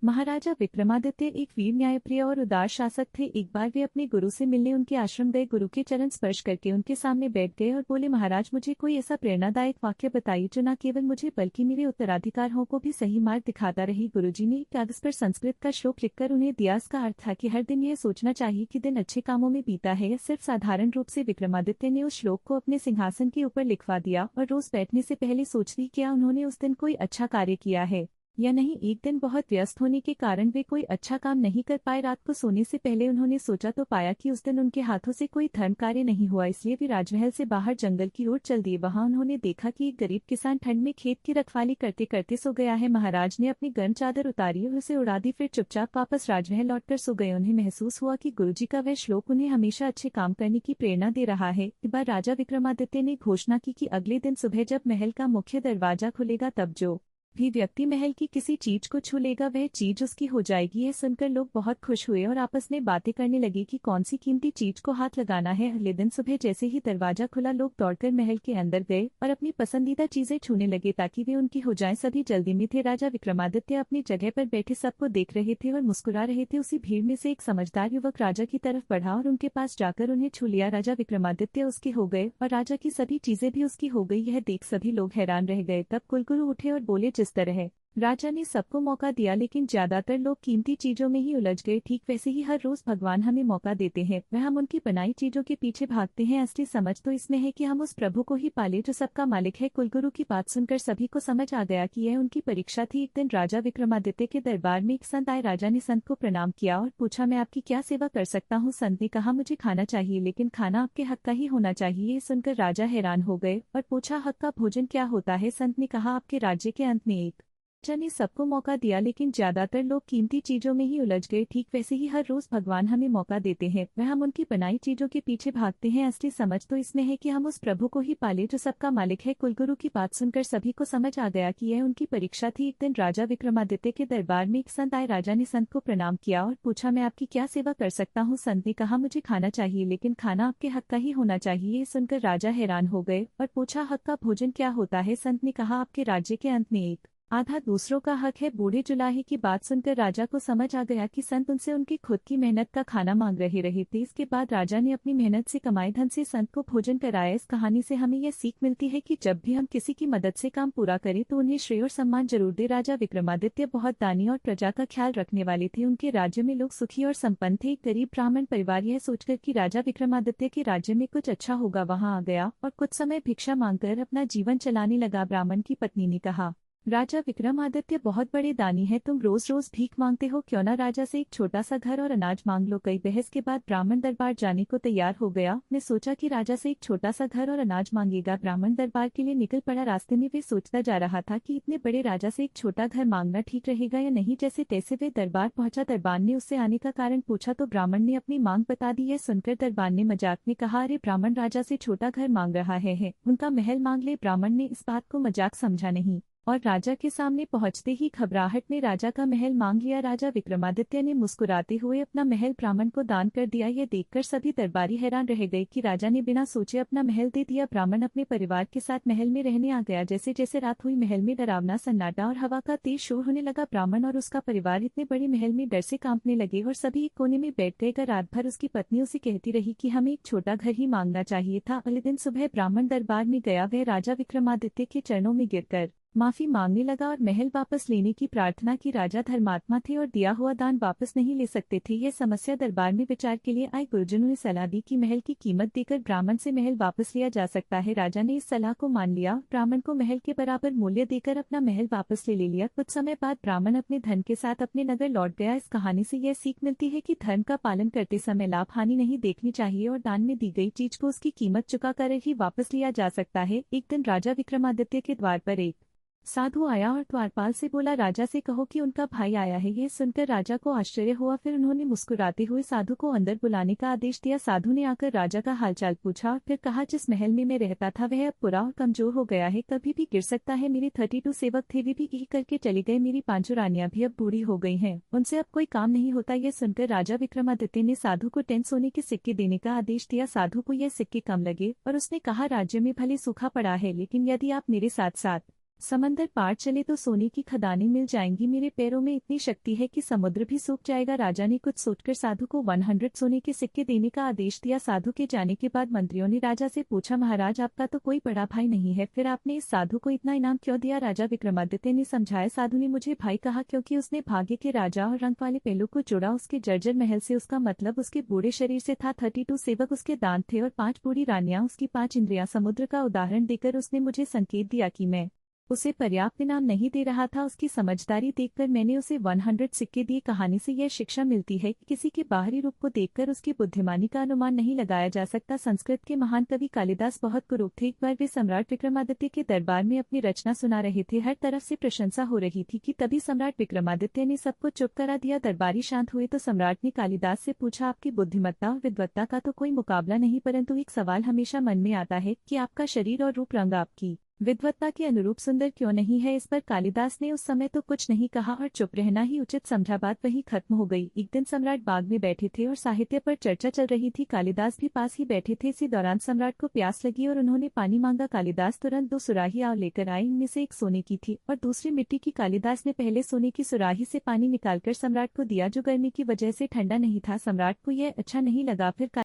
महाराजा विक्रमादित्य एक वीर न्यायप्रिय और उदार शासक थे। एक बार वे अपने गुरु से मिलने उनके आश्रम गए। गुरु के चरण स्पर्श करके उनके सामने बैठ गए और बोले, महाराज मुझे कोई ऐसा प्रेरणादायक वाक्य बताइए जो न केवल मुझे बल्कि मेरे उत्तराधिकारों को भी सही मार्ग दिखाता रही। गुरुजी ने कागज पर संस्कृत का श्लोक लिखकर उन्हें दिया। इसका अर्थ था कि हर दिन यह सोचना चाहिए कि दिन अच्छे कामों में बीता है। सिर्फ साधारण रूप से विक्रमादित्य ने उस श्लोक को अपने सिंहासन के ऊपर लिखवा दिया और रोज बैठने से पहले सोच ली क्या उन्होंने उस दिन कोई अच्छा कार्य किया है या नहीं। एक दिन बहुत व्यस्त होने के कारण वे कोई अच्छा काम नहीं कर पाए। रात को सोने से पहले उन्होंने सोचा तो पाया कि उस दिन उनके हाथों से कोई धर्म कार्य नहीं हुआ। इसलिए वे राजमहल से बाहर जंगल की ओर चल दिए। वहां उन्होंने देखा कि एक गरीब किसान ठंड में खेत की रखवाली करते करते सो गया है। महाराज ने अपनी गर्म चादर उतारी और उसे उड़ा दी, फिर चुपचाप वापस राजमहल लौटकर सो गए। उन्हें महसूस हुआ कि गुरुजी का वह श्लोक उन्हें हमेशा अच्छे काम करने की प्रेरणा दे रहा है। एक बार राजा विक्रमादित्य ने घोषणा की कि अगले दिन सुबह जब महल का मुख्य दरवाजा खुलेगा तब जो भी व्यक्ति महल की किसी चीज को छू लेगा वह चीज उसकी हो जाएगी। यह सुनकर लोग बहुत खुश हुए और आपस में बातें करने लगे कि कौन सी कीमती चीज को हाथ लगाना है। अगले दिन सुबह जैसे ही दरवाजा खुला लोग दौड़कर महल के अंदर गए और अपनी पसंदीदा चीजें छूने लगे ताकि वे उनकी हो जाएं। सभी जल्दी में थे। राजा विक्रमादित्य अपनी जगह पर बैठे सबको देख रहे थे और मुस्कुरा रहे थे। उसी भीड़ में से एक समझदार युवक राजा की तरफ बढ़ा और उनके पास जाकर उन्हें छू लिया। राजा विक्रमादित्य उसके हो गए और राजा की सभी चीजें भी उसकी हो गई। यह देख सभी लोग हैरान रह गए। तब कुलगुरु उठे और बोले, जिस तरह राजा ने सबको मौका दिया लेकिन ज्यादातर लोग कीमती चीजों में ही उलझ गए, ठीक वैसे ही हर रोज भगवान हमें मौका देते हैं वह हम उनकी बनाई चीजों के पीछे भागते हैं। असली समझ तो इसमें है कि हम उस प्रभु को ही पाले जो सबका मालिक है। कुलगुरु की बात सुनकर सभी को समझ आ गया कि यह उनकी परीक्षा थी। एक दिन राजा विक्रमादित्य के दरबार में एक संत आए। राजा ने संत को प्रणाम किया और पूछा, मैं आपकी क्या सेवा कर सकता हूँ। संत ने कहा, मुझे खाना चाहिए लेकिन खाना आपके हक का ही होना चाहिए। ये सुनकर राजा हैरान हो गए और पूछा, हक का भोजन क्या होता है। संत ने कहा, आपके राज्य के अंत में एक राजा ने सबको मौका दिया लेकिन ज्यादातर लोग कीमती चीजों में ही उलझ गए, ठीक वैसे ही हर रोज भगवान हमें मौका देते हैं वह हम उनकी बनाई चीजों के पीछे भागते हैं। असली समझ तो इसमें है कि हम उस प्रभु को ही पाले जो सबका मालिक है। कुलगुरु की बात सुनकर सभी को समझ आ गया कि यह उनकी परीक्षा थी। एक दिन राजा विक्रमादित्य के दरबार में एक संत आए। राजा ने संत को प्रणाम किया और पूछा, मैं आपकी क्या सेवा कर सकता हूँ। संत ने कहा, मुझे खाना चाहिए लेकिन खाना आपके हक का ही होना चाहिए। ये सुनकर राजा हैरान हो गए और पूछा, हक का भोजन क्या होता है। संत ने कहा, आपके राज्य के अंत में एक आधा दूसरों का हक है। बूढ़े जुलाहे की बात सुनकर राजा को समझ आ गया कि संत उनसे उनकी खुद की मेहनत का खाना मांग रहे थे। इसके बाद राजा ने अपनी मेहनत से कमाए धन से संत को भोजन कराया। इस कहानी से हमें यह सीख मिलती है कि जब भी हम किसी की मदद से काम पूरा करें तो उन्हें श्रेय और सम्मान जरूर दे। राजा विक्रमादित्य बहुत दानी और प्रजा का ख्याल रखने वाले थे। उनके राज्य में लोग सुखी और संपन्न थे। एक गरीब ब्राह्मण परिवार यह सोचकर कि राजा विक्रमादित्य के राज्य में कुछ अच्छा होगा वहां आ गया और कुछ समय भिक्षा मांगकर अपना जीवन चलाने लगा। ब्राह्मण की पत्नी ने कहा, राजा विक्रमादित्य बहुत बड़े दानी है, तुम रोज रोज भीख मांगते हो, क्यों ना राजा से एक छोटा सा घर और अनाज मांग लो। कई बहस के बाद ब्राह्मण दरबार जाने को तैयार हो गया। ने सोचा कि राजा से एक छोटा सा घर और अनाज मांगेगा। ब्राह्मण दरबार के लिए निकल पड़ा। रास्ते में वे सोचता जा रहा था कि इतने बड़े राजा से एक छोटा घर मांगना ठीक रहेगा या नहीं। जैसे तैसे वे दरबार पहुंचा। दरबार ने उससे आने का कारण पूछा तो ब्राह्मण ने अपनी मांग बता दी। यह सुनकर दरबार ने मजाक में कहा, अरे ब्राह्मण राजा से छोटा घर मांग रहा है उनका महल मांग ले। ब्राह्मण ने इस बात को मजाक समझा नहीं और राजा के सामने पहुंचते ही घबराहट में राजा का महल मांग लिया। राजा विक्रमादित्य ने मुस्कुराते हुए अपना महल ब्राह्मण को दान कर दिया। यह देखकर सभी दरबारी हैरान रह गए कि राजा ने बिना सोचे अपना महल दे दिया। ब्राह्मण अपने परिवार के साथ महल में रहने आ गया। जैसे जैसे रात हुई महल में डरावना सन्नाटा और हवा का तेज शोर होने लगा। ब्राह्मण और उसका परिवार इतने बड़े महल में डर से कांपने लगे और सभी एक कोने में बैठ गए। रात भर उसकी पत्नी उसे कहती रही कि हमें एक छोटा घर ही मांगना चाहिए था। अगले दिन सुबह ब्राह्मण दरबार में गया। वह राजा विक्रमादित्य के चरणों में गिरकर माफी मांगने लगा और महल वापस लेने की प्रार्थना की। राजा धर्मात्मा थे और दिया हुआ दान वापस नहीं ले सकते थे। यह समस्या दरबार में विचार के लिए आए। गुरुजनों ने सलाह दी कि महल की कीमत देकर ब्राह्मण से महल वापस लिया जा सकता है। राजा ने इस सलाह को मान लिया। ब्राह्मण को महल के बराबर मूल्य देकर अपना महल वापस ले लिया। कुछ समय बाद ब्राह्मण अपने धन के साथ अपने नगर लौट गया। इस कहानी से यह सीख मिलती है कि धर्म का पालन करते समय लाभ हानि नहीं देखनी चाहिए और दान में दी गई चीज को उसकी कीमत चुका कर ही वापस लिया जा सकता है। एक दिन राजा विक्रमादित्य के द्वार पर एक साधु आया और द्वारपाल से बोला, राजा से कहो कि उनका भाई आया है। यह सुनकर राजा को आश्चर्य हुआ। फिर उन्होंने मुस्कुराते हुए साधु को अंदर बुलाने का आदेश दिया। साधु ने आकर राजा का हालचाल पूछा और फिर कहा, जिस महल में मैं रहता था वह अब पूरा और कमजोर हो गया है, कभी भी गिर सकता है। मेरे 32 सेवक थे, वे भी यही करके चले गए। मेरी 5 रानियां भी अब बूढ़ी हो गई हैं, उनसे अब कोई काम नहीं होता। यह सुनकर राजा विक्रमादित्य ने साधु को 10 सोने के सिक्के देने का आदेश दिया। साधु को यह सिक्के कम लगे और उसने कहा, राज्य में भले सूखा पड़ा है लेकिन यदि आप मेरे साथ साथ समंदर पार चले तो सोने की खदानें मिल जाएंगी, मेरे पैरों में इतनी शक्ति है कि समुद्र भी सूख जाएगा। राजा ने कुछ सोचकर साधु को 100 सोने के सिक्के देने का आदेश दिया। साधु के जाने के बाद मंत्रियों ने राजा से पूछा, महाराज आपका तो कोई बड़ा भाई नहीं है, फिर आपने इस साधु को इतना इनाम क्यों दिया? राजा विक्रमादित्य ने समझाया, साधु ने मुझे भाई कहा क्योंकि उसने भाग्य के राजा और रंग वाले पहलू को जोड़ा। उसके जर्जर महल से उसका मतलब उसके बूढ़े शरीर से था। 32 सेवक उसके दांत थे और 5 बूढ़ी रानियां उसकी 5 इंद्रियां। समुद्र का उदाहरण देकर उसने मुझे संकेत दिया कि मैं उसे पर्याप्त इनाम नहीं दे रहा था। उसकी समझदारी देखकर मैंने उसे 100 सिक्के दिए। कहानी से यह शिक्षा मिलती है कि किसी के बाहरी रूप को देखकर उसकी बुद्धिमानी का अनुमान नहीं लगाया जा सकता। संस्कृत के महान कवि कालिदास बहुत कुरूप थे। एक बार वे सम्राट विक्रमादित्य के दरबार में अपनी रचना सुना रहे थे। हर तरफ से प्रशंसा हो रही थी कि तभी सम्राट विक्रमादित्य ने सबको चुप करा दिया। दरबारी शांत हुए तो सम्राट ने कालिदास से पूछा, आपकी बुद्धिमत्ता और विद्वत्ता का तो कोई मुकाबला नहीं, परंतु एक सवाल हमेशा मन में आता है कि आपका शरीर और रूप रंग आपकी विद्वत्ता के अनुरूप सुंदर क्यों नहीं है? इस पर कालिदास ने उस समय तो कुछ नहीं कहा और चुप रहना ही उचित समझा। बात वहीं खत्म हो गई। एक दिन सम्राट बाग में बैठे थे और साहित्य पर चर्चा चल रही थी। कालिदास भी पास ही बैठे थे। इसी दौरान सम्राट को प्यास लगी और उन्होंने पानी मांगा। कालिदास तुरंत 2 सुराही आव लेकर आए। इनमें से एक सोने की थी और दूसरी मिट्टी की। कालिदास ने पहले सोने की सुराही से पानी निकालकर सम्राट को दिया, जो गर्मी की वजह से ठंडा नहीं था। सम्राट को यह अच्छा नहीं लगा। फिर